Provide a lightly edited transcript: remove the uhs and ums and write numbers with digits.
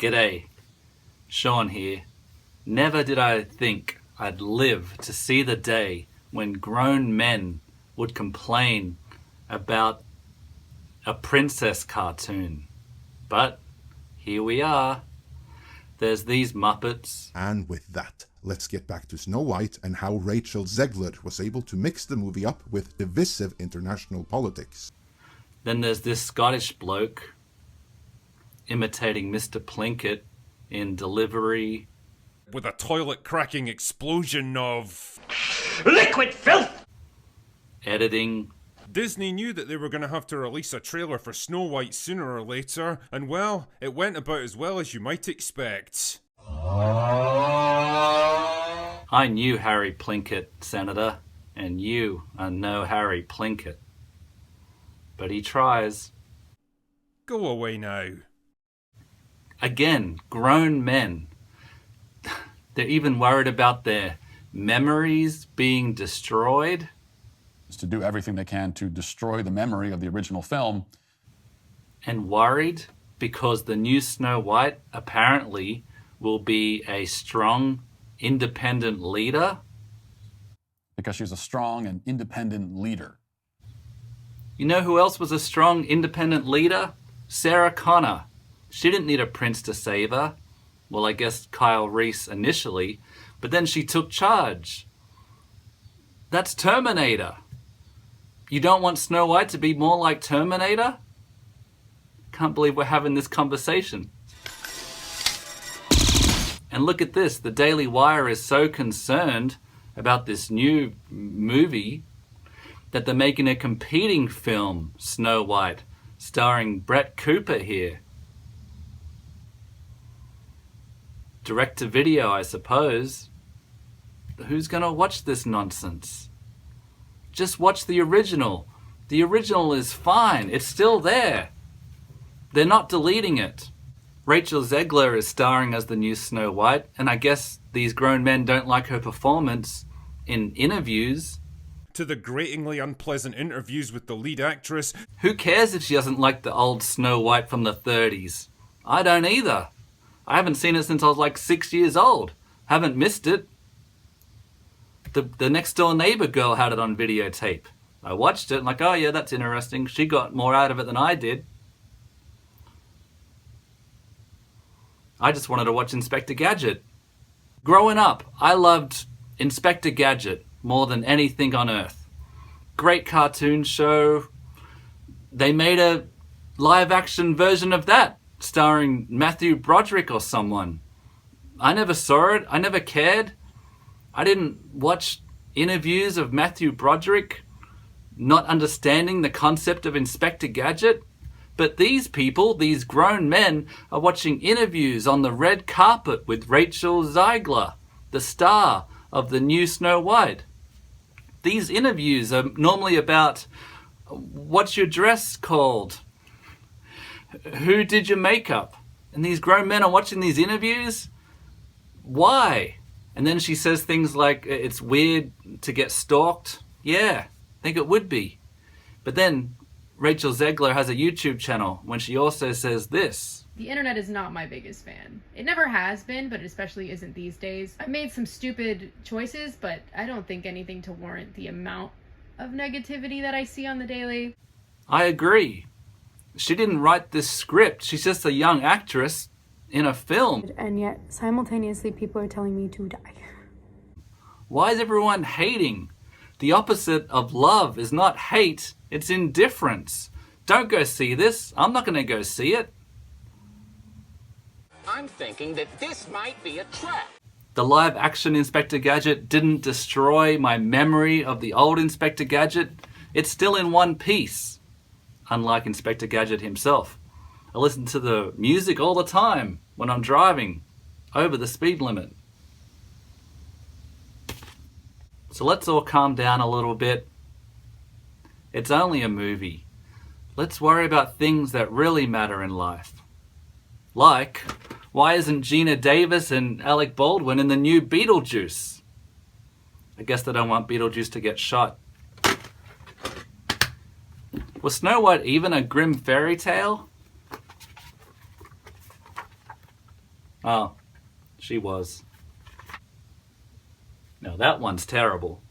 G'day, Sean here. Never did I think I'd live to see the day when grown men would complain about a princess cartoon. But here we are. There's these Muppets. And with that, let's get back to Snow White and how Rachel Zegler was able to mix the movie up with divisive international politics. Then there's this Scottish bloke imitating Mr. Plinkett in Delivery. With a toilet-cracking explosion of... liquid filth! Editing. Disney knew that they were going to have to release a trailer for Snow White sooner or later, and well, it went about as well as you might expect. I knew Harry Plinkett, Senator, and you are no Harry Plinkett. But he tries. Go away now. Again, grown men. They're even worried about their memories being destroyed. To do everything they can to destroy the memory of the original film. And worried because the new Snow White apparently will be a strong, independent leader. Because she's a strong and independent leader. You know who else was a strong, independent leader? Sarah Connor. She didn't need a prince to save her. Well, I guess Kyle Reese initially, but then she took charge. That's Terminator. You don't want Snow White to be more like Terminator? Can't believe we're having this conversation. And look at this, the Daily Wire is so concerned about this new movie that they're making a competing film, Snow White, starring Brett Cooper here. Direct to video, I suppose. Who's gonna watch this nonsense? Just watch the original. The original is fine. It's still there. They're not deleting it. Rachel Zegler is starring as the new Snow White, and I guess these grown men don't like her performance in interviews. To the gratingly unpleasant interviews with the lead actress. Who cares if she doesn't like the old Snow White from the 30s? I don't either. I haven't seen it since I was like 6 years old. Haven't missed it. The next door neighbor girl had it on videotape. I watched it and like, oh yeah, that's interesting. She got more out of it than I did. I just wanted to watch Inspector Gadget. Growing up, I loved Inspector Gadget more than anything on earth. Great cartoon show. They made a live action version of that, starring Matthew Broderick or someone. I never saw it. I never cared. I didn't watch interviews of Matthew Broderick not understanding the concept of Inspector Gadget. But these people, these grown men, are watching interviews on the red carpet with Rachel Zegler, the star of the new Snow White. These interviews are normally about, what's your dress called? Who did your makeup? And these grown men are watching these interviews? Why? And then she says things like, it's weird to get stalked. Yeah, I think it would be. But then Rachel Zegler has a YouTube channel when she also says this. The internet is not my biggest fan. It never has been, but it especially isn't these days. I've made some stupid choices, but I don't think anything to warrant the amount of negativity that I see on the daily. I agree. She didn't write this script. She's just a young actress in a film. And yet, simultaneously, people are telling me to die. Why is everyone hating? The opposite of love is not hate, it's indifference. Don't go see this. I'm not going to go see it. I'm thinking that this might be a trap. The live action Inspector Gadget didn't destroy my memory of the old Inspector Gadget. It's still in one piece, unlike Inspector Gadget himself. I listen to the music all the time when I'm driving over the speed limit. So let's all calm down a little bit. It's only a movie. Let's worry about things that really matter in life. Like, why isn't Gina Davis and Alec Baldwin in the new Beetlejuice? I guess they don't want Beetlejuice to get shot. Was Snow White even a grim fairy tale? Oh, she was. No, that one's terrible.